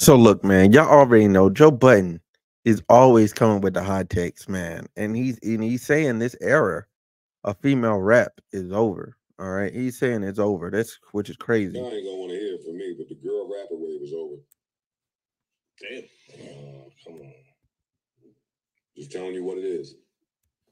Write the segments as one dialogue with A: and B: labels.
A: So look, man, y'all already know Joe Budden is always coming with the hot takes, man. And he's saying this era of female rap is over. All right. He's saying it's over. That's which is crazy.
B: Y'all ain't gonna want to hear it from me, but the girl rapper wave is over.
C: Damn.
B: Come on. Just telling you what it is.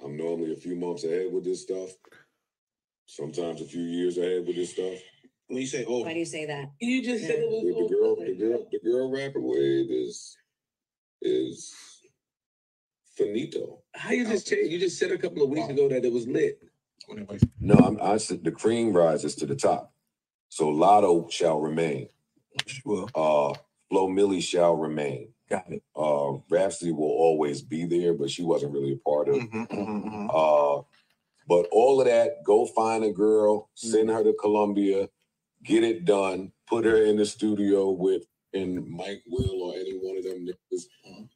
B: I'm normally a few months ahead with this stuff. Sometimes a few years ahead with this stuff.
C: When you say over,
D: Why do you say that?
C: you just said it was
B: The girl rapper wave is finito.
C: How you just changed? You just said a couple of weeks ago that it was lit.
B: No, I said the cream rises to the top. So Latto shall remain.
C: Sure.
B: Flo Milli shall remain.
C: Got it.
B: Rhapsody will always be there, but she wasn't really a part of. But all of that, go find a girl, send her to Columbia, get it done, put her in the studio with Mike Will or any one of them niggas.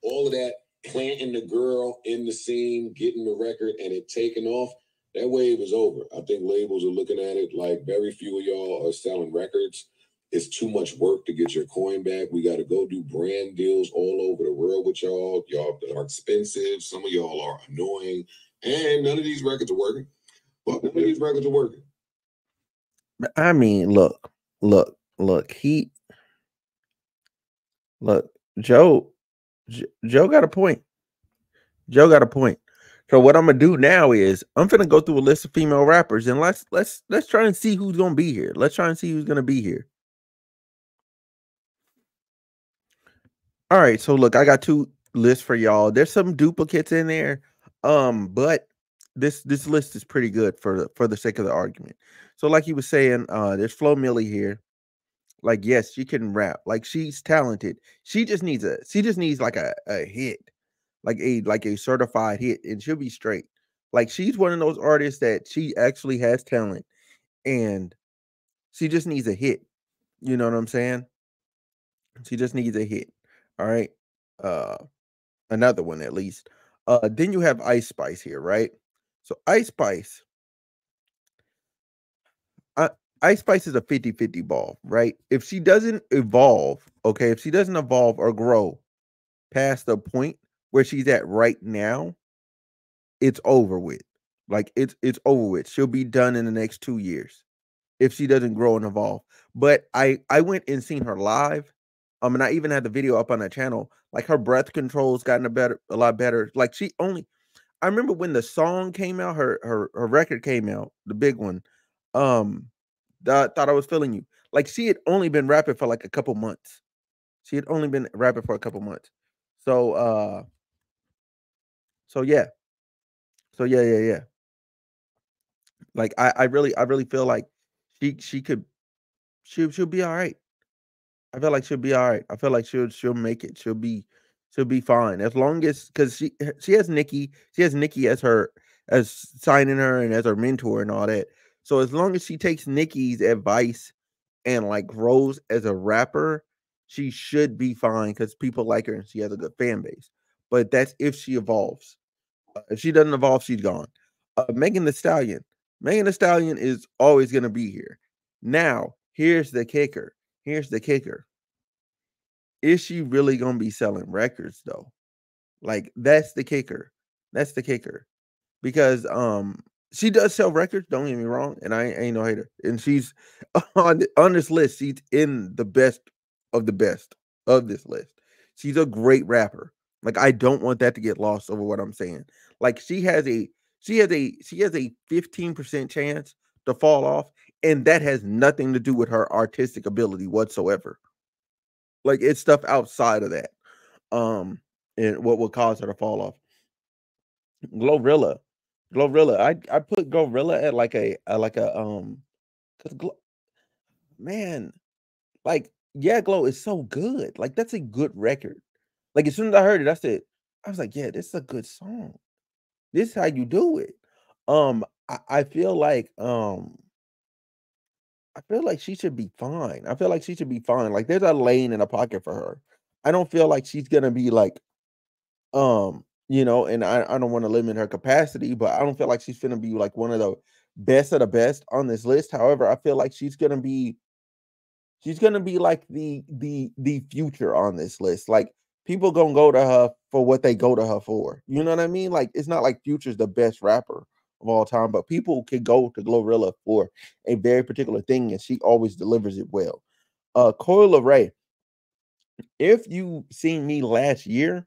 B: All of that, planting the girl in the scene, getting the record, and it taking off. That wave is over. I think labels are looking at it like very few of y'all are selling records. It's too much work to get your coin back. We got to go do brand deals all over the world with y'all. Y'all are expensive. Some of y'all are annoying. And none of these records are working. But none of these records are working.
A: I mean, look, Joe got a point. Joe got a point. So what I'm gonna do now is I'm gonna go through a list of female rappers and let's try and see who's gonna be here. Let's try and see who's gonna be here. All right, so look, I got two lists for y'all. There's some duplicates in there, but this list is pretty good for the sake of the argument. So, like he was saying, there's Flo Milli here. Like, yes, she can rap. Like, she's talented. She just needs like a hit, like a certified hit, and she'll be straight. Like, she's one of those artists that she actually has talent, and she just needs a hit. You know what I'm saying? She just needs a hit. All right. Another one at least. Then you have Ice Spice here, right? So Ice Spice is a 50-50 ball, right? If she doesn't evolve, okay, if she doesn't evolve or grow past the point where she's at right now, it's over with. Like it's over with. She'll be done in the next 2 years if she doesn't grow and evolve. But I went and seen her live. And I even had the video up on that channel. Like her breath control's gotten a lot better. Like I remember when the song came out, her record came out, the big one. Thought I was feeling you. Like she had only been rapping for like a couple months. She had only been rapping for a couple months. So yeah. Yeah. Like I really feel like she'll be all right. I feel like she'll be all right. I feel like she'll make it. She'll be fine as long as because she has Nicki. She has Nicki as signing her and as her mentor and all that. So as long as she takes Nicki's advice and like grows as a rapper, she should be fine because people like her and she has a good fan base. But that's if she evolves. If she doesn't evolve, she's gone. Megan Thee Stallion. Megan Thee Stallion is always going to be here. Now, here's the kicker. Is she really going to be selling records though? Like that's the kicker. Because she does sell records, don't get me wrong, and I ain't no hater. And she's on this list, she's in the best of this list. She's a great rapper. Like I don't want that to get lost over what I'm saying. Like she has a 15% chance to fall off, and that has nothing to do with her artistic ability whatsoever. Like it's stuff outside of that. And what would cause her to fall off. Glorilla. I put Glorilla at like a cuz man, like yeah, Glow is so good. Like that's a good record. Like as soon as I heard it, I was like, yeah, this is a good song. This is how you do it. I feel like she should be fine. Like there's a lane in a pocket for her. I don't feel like she's gonna be like and I don't want to limit her capacity, but I don't feel like she's gonna be like one of the best on this list. However, I feel like she's gonna be She's gonna be like the future on this list. Like people gonna go to her for what they go to her for. You know what I mean? Like it's not like Future's the best rapper of all time, but people can go to Glorilla for a very particular thing, and she always delivers it well. Coil Ray, if you seen me last year,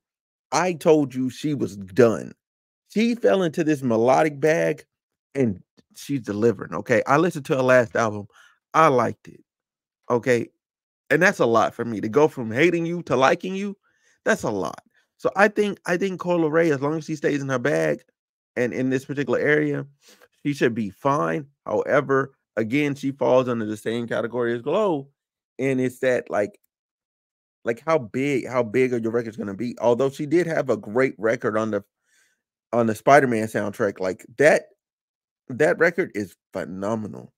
A: I told you she was done. She fell into this melodic bag and she's delivering. Okay. I listened to her last album. I liked it. Okay. And that's a lot for me to go from hating you to liking you. That's a lot. So I think Cola Ray, as long as she stays in her bag and in this particular area, she should be fine. However, again, she falls under the same category as Glow. And it's that like how big are your records gonna be? Although she did have a great record on the Spider-Man soundtrack, like that record is phenomenal,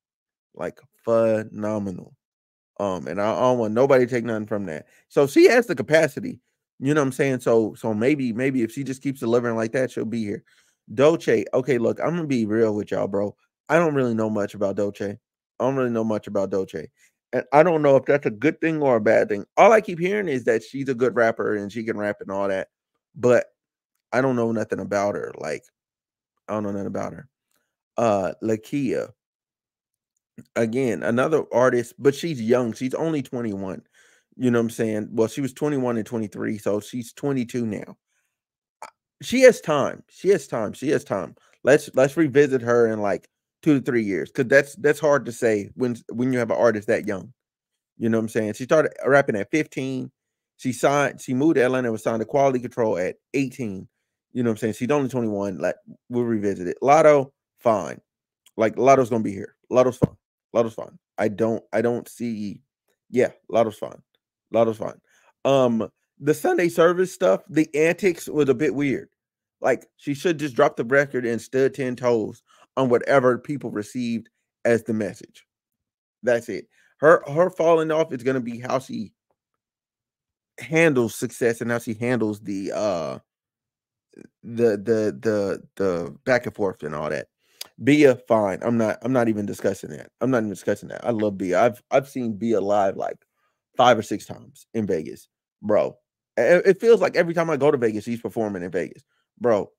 A: like phenomenal. And I don't want nobody to take nothing from that. So she has the capacity, you know what I'm saying? So maybe if she just keeps delivering like that, she'll be here. Doche, okay, look, I'm gonna be real with y'all, bro. I don't really know much about Doche. I don't really know much about Doche. And I don't know if that's a good thing or a bad thing. All I keep hearing is that she's a good rapper and she can rap and all that. But I don't know nothing about her. Like, I don't know nothing about her. Lakia, again, another artist, but she's young. She's only 21. You know what I'm saying? Well, she was 21 and 23, so she's 22 now. She has time. She has time. She has time. Let's revisit her in like 2 to 3 years, because that's hard to say when you have an artist that young. You know what I'm saying? She started rapping at 15. She moved to Atlanta and was signed to Quality Control at 18. You know what I'm saying? She's only 21. Like, we'll revisit it. Latto, fine. Like Latto's gonna be here. Latto's fine. Latto's fine. I don't see. Yeah, Latto's fine. Latto's fine. The Sunday service stuff, the antics was a bit weird. Like she should just drop the record and stood 10 toes on whatever people received as the message. That's it. Her falling off is gonna be how she handles success and how she handles the back and forth and all that. Bia, fine. I'm not even discussing that. I'm not even discussing that. I love Bia. I've seen Bia live like 5 or 6 times in Vegas, bro. It feels like every time I go to Vegas, she's performing in Vegas, bro.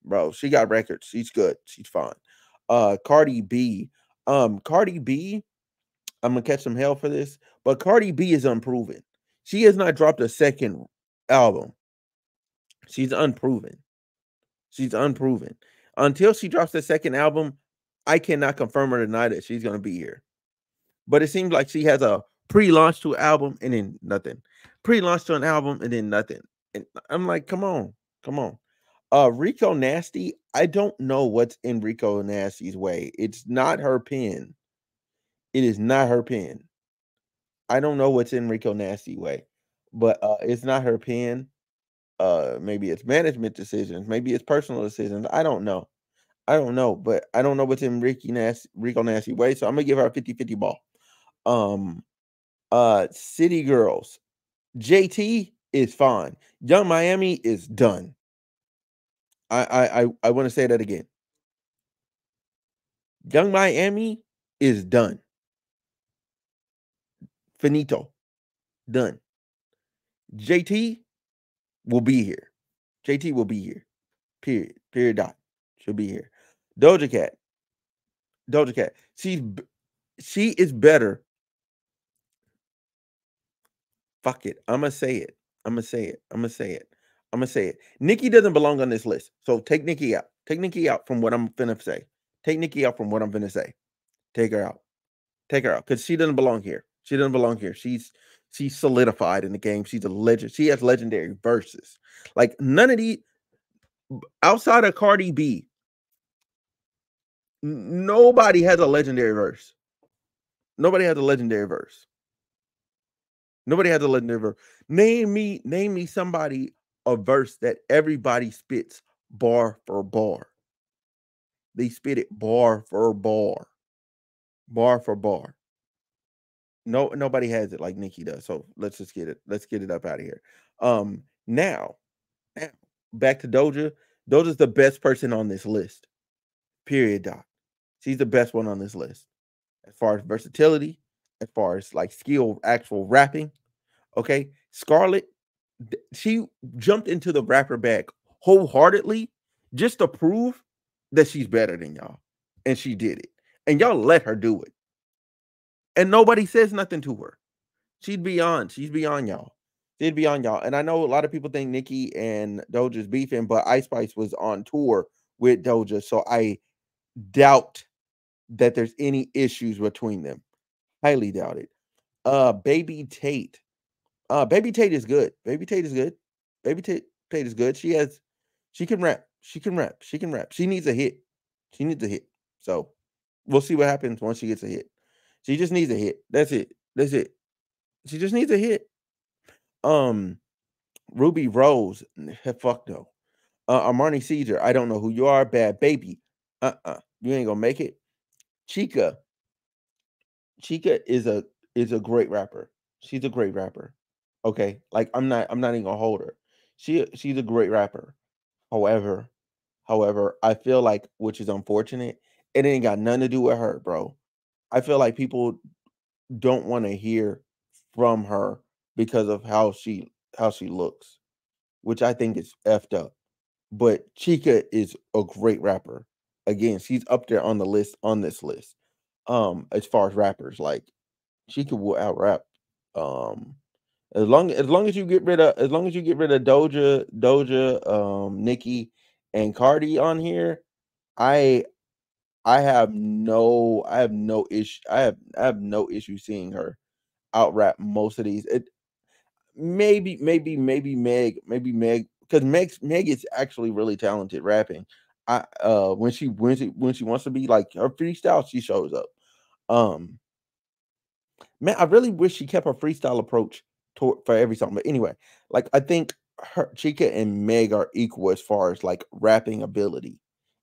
A: Bro, she got records. She's good. She's fine. Cardi B. Cardi B. I'm gonna catch some hell for this, but Cardi B is unproven. She has not dropped a second album. She's unproven. She's unproven. Until she drops the second album, I cannot confirm or deny that she's gonna be here. But it seems like she has a pre-launch to an album and then nothing. Pre-launch to an album and then nothing. And I'm like, come on, come on. Rico Nasty, I don't know what's in Rico Nasty's way. It's not her pen. It is not her pen. I don't know what's in Rico Nasty way, but it's not her pen. Maybe it's management decisions, maybe it's personal decisions. I don't know. I don't know, but I don't know what's in Rico Nasty way. So I'm gonna give her a 50-50 ball. Um City Girls. JT is fine. Young Miami is done. I want to say that again. Young Miami is done. Finito. Done. JT will be here. JT will be here. Period. Period. Dot. She'll be here. Doja Cat. Doja Cat. She is better. Fuck it. I'm gonna say it. I'm gonna say it. I'm gonna say it. I'm gonna say it. Nikki doesn't belong on this list. So take Nikki out. Take Nikki out from what I'm finna say. Take Nikki out from what I'm finna say. Take her out. Take her out. Because she doesn't belong here. She doesn't belong here. She's solidified in the game. She's a legend. She has legendary verses. Like none of these outside of Cardi B, nobody has a legendary verse. Nobody has a legendary verse. Nobody has a legendary verse. Name me somebody a verse that everybody spits bar for bar. They spit it bar for bar. Bar for bar. No, nobody has it like Nikki does. So let's just get it. Let's get it up out of here. Now back to Doja. Doja's the best person on this list. Period. Doc. She's the best one on this list as far as versatility, as far as like skill, actual rapping. Okay, Scarlett, she jumped into the rapper bag wholeheartedly just to prove that she's better than y'all, and she did it. And y'all let her do it, and nobody says nothing to her. She's beyond y'all. She's beyond y'all. And I know a lot of people think Nicki and Doja's beefing, but Ice Spice was on tour with Doja, so I doubt that there's any issues between them. Highly doubt it. Baby Tate. Baby Tate is good. Baby Tate is good. Tate is good. She can rap. She can rap. She can rap. She needs a hit. She needs a hit. So we'll see what happens once she gets a hit. She just needs a hit. That's it. That's it. She just needs a hit. Um, Ruby Rose, fuck no. Armani Caesar, I don't know who you are, bad baby. You ain't gonna make it. Chica, Chica is a great rapper. She's a great rapper. Okay, like I'm not even gonna hold her. She's a great rapper. However, I feel like, which is unfortunate, it ain't got nothing to do with her, bro. I feel like people don't want to hear from her because of how she looks, which I think is effed up. But Chica is a great rapper. Again, she's up there on the list on this list. As far as rappers, like Chica will out rap. Um, as long as you get rid of Doja, Nicki, and Cardi on here, I I have no issue I have no issue seeing her out rap most of these. It maybe Meg, because Meg is actually really talented rapping. I when she wants to be like her freestyle, she shows up. Um Man, I really wish she kept her freestyle approach for every song. But anyway, like I think her Chica and Meg are equal as far as like rapping ability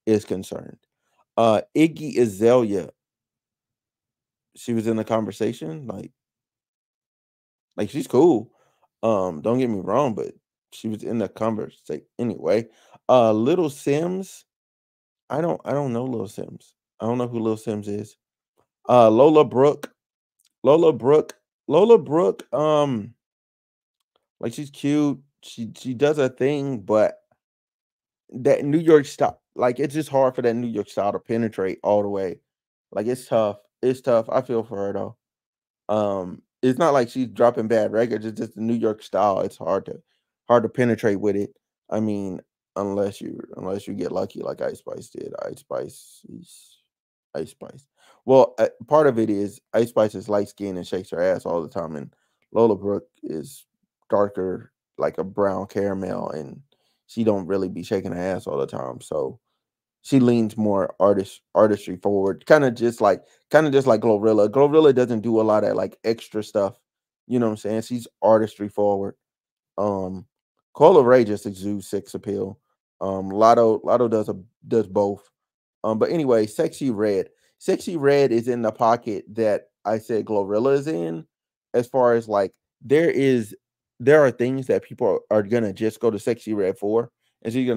A: is concerned. Iggy Azalea, she was in the conversation. Like she's cool. Don't get me wrong, but she was in the conversation anyway. Little Sims, I don't know Little Sims. I don't know who Little Sims is. Lola Brooke, Lola Brooke, Lola Brooke, like she's cute. She does her thing, but that New York style, like it's just hard for that New York style to penetrate all the way. Like it's tough. It's tough. I feel for her though. It's not like she's dropping bad records. It's just the New York style. It's hard to penetrate with it. I mean, unless you get lucky like Ice Spice did. Ice Spice. Well, part of it is Ice Spice is light skinned and shakes her ass all the time, and Lola Brooke is darker, like a brown caramel, and she don't really be shaking her ass all the time. So she leans more artistry forward, kind of just like Glorilla. Glorilla doesn't do a lot of like extra stuff. You know what I'm saying? She's artistry forward. Um, Cola Ray just exudes sex appeal. Lotto does both. But anyway, Sexy Red. Sexy Red is in the pocket that I said Glorilla is in, as far as like there are things that people are gonna just go to Sexy Red for, and she's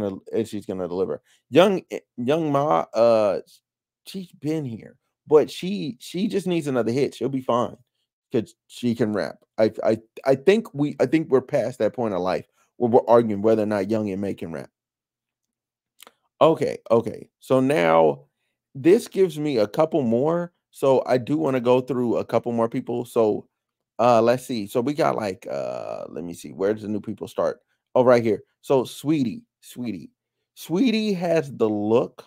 A: gonna deliver. Young Ma, she's been here, but she just needs another hit. She'll be fine because she can rap. I think we're past that point of life where we're arguing whether or not Young and May can rap. Okay, okay. So now this gives me a couple more. So I do want to go through a couple more people. So let's see. So we got like let me see. Where does the new people start? Oh, right here. So Sweetie has the look.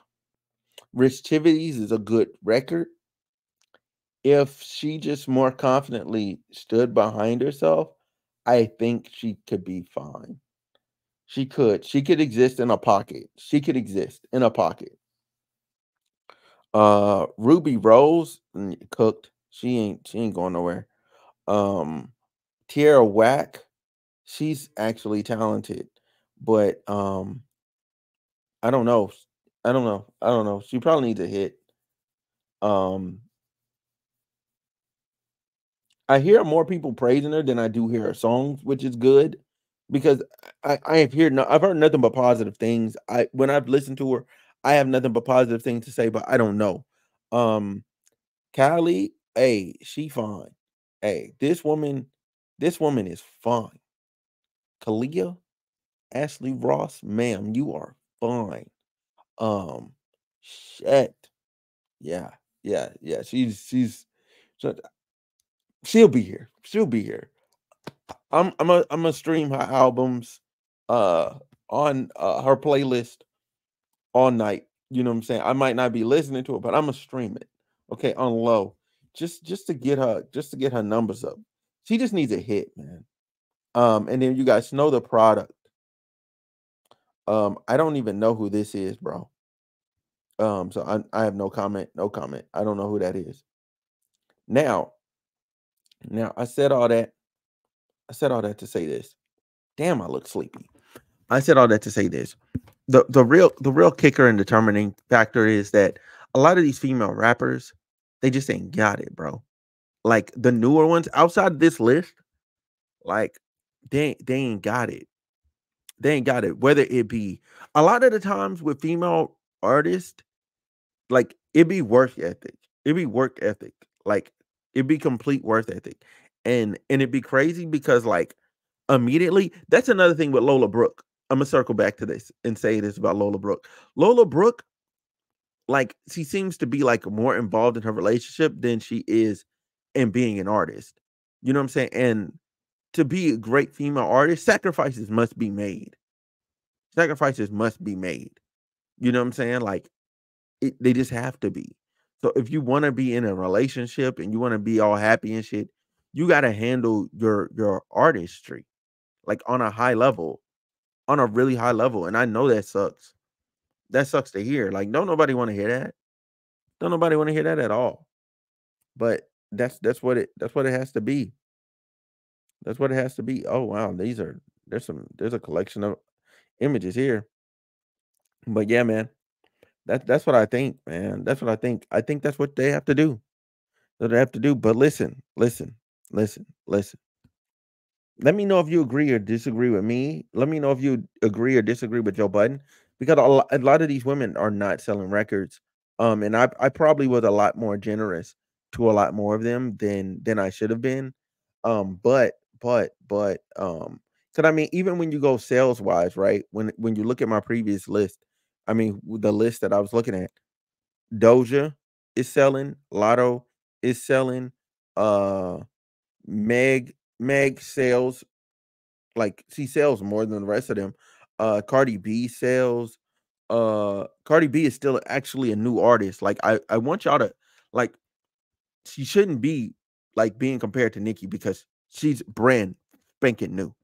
A: Rich is a good record. If she just more confidently stood behind herself, I think she could be fine. She could. She could exist in a pocket. She could exist in a pocket. Ruby Rose cooked. She ain't going nowhere. Um, Tierra Whack, she's actually talented, but I don't know. I don't know. She probably needs a hit. Um, I hear more people praising her than I do hear her songs, which is good because I've heard nothing but positive things. When I've listened to her, I have nothing but positive things to say, but I don't know. Um, Kylie, hey, she fine. Hey, this woman is fine. Kalia, Ashley Ross, ma'am, you are fine. Um, shit. Yeah, yeah. So- she'll be here. She'll be here. I'm gonna stream her albums on her playlist all night. You know what I'm saying? I might not be listening to it, but I'm gonna stream it. Okay, on low. Just to get her numbers up. She just needs a hit, man. And then you guys know the product. I don't even know who this is, bro. So I have no comment, no comment. I don't know who that is. Now, I said all that. I said all that to say this. Damn, I look sleepy. I said all that to say this. The real kicker and determining factor is that a lot of these female rappers, they just ain't got it, bro. Like the newer ones outside of this list, like they ain't got it. They ain't got it. Whether it be a lot of the times with female artists, like it be work ethic. It be work ethic. Like it be complete work ethic. And it'd be crazy because like immediately, that's another thing with Lola Brooke. I'm gonna circle back to this and say this about Lola Brooke. Lola Brooke, like she seems to be like more involved in her relationship than she is in being an artist. You know what I'm saying? And to be a great female artist, sacrifices must be made. Sacrifices must be made. You know what I'm saying? Like they just have to be. So if you want to be in a relationship and you want to be all happy and shit, you got to handle your artistry like on a high level, on a really high level. And I know that sucks. That sucks to hear. Like, don't nobody want to hear that. Don't nobody want to hear that at all. But that's what it has to be. That's what it has to be. Oh wow, there's a collection of images here. But yeah, man, that's what I think, man. That's what I think. I think that's what they have to do. That they have to do. But listen. Let me know if you agree or disagree with me. Let me know if you agree or disagree with Joe Budden, because a lot of these women are not selling records. And I probably was a lot more generous to a lot more of them than I should have been. Because I mean, even when you go sales wise, right? When you look at my previous list, I mean, the list that I was looking at, Doja is selling, Latto is selling, uh, Meg sells, like she sells more than the rest of them. Cardi B sells. Cardi B is still actually a new artist. Like I want y'all to like she shouldn't be like being compared to Nicki because she's brand spanking new.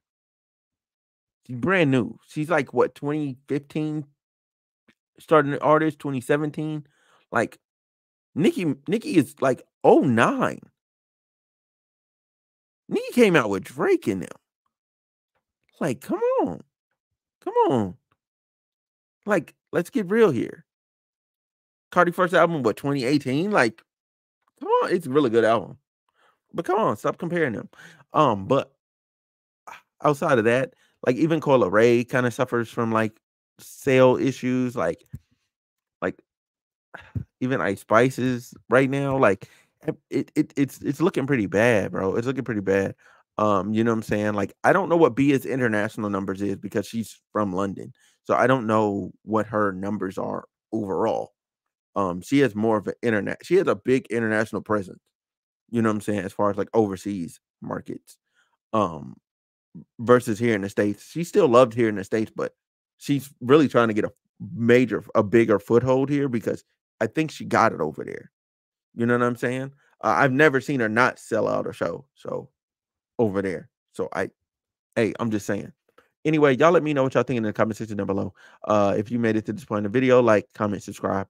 A: She's brand new. She's like what 2015 starting an artist, 2017. Like Nicki is like '09. Nicki came out with Drake in them. Like, come on. Come on. Like, let's get real here. Cardi first album, what 2018? Like, come on, it's a really good album. But come on, stop comparing them. But outside of that, like even Cola Ray kind of suffers from like sale issues, like even Ice Spices right now, like it's looking pretty bad, bro. It's looking pretty bad. You know what I'm saying? Like I don't know what Bia's international numbers is because she's from London. So I don't know what her numbers are overall. She has more of an internet. She has a big international presence. You know what I'm saying? As far as like overseas markets, um, versus here in the States. She's still loved here in the States, but she's really trying to get a bigger foothold here because I think she got it over there. You know what I'm saying? I've never seen her not sell out a show. So over there. So hey, I'm just saying. Anyway, y'all let me know what y'all think in the comment section down below. If you made it to this point in the video, like, comment, subscribe.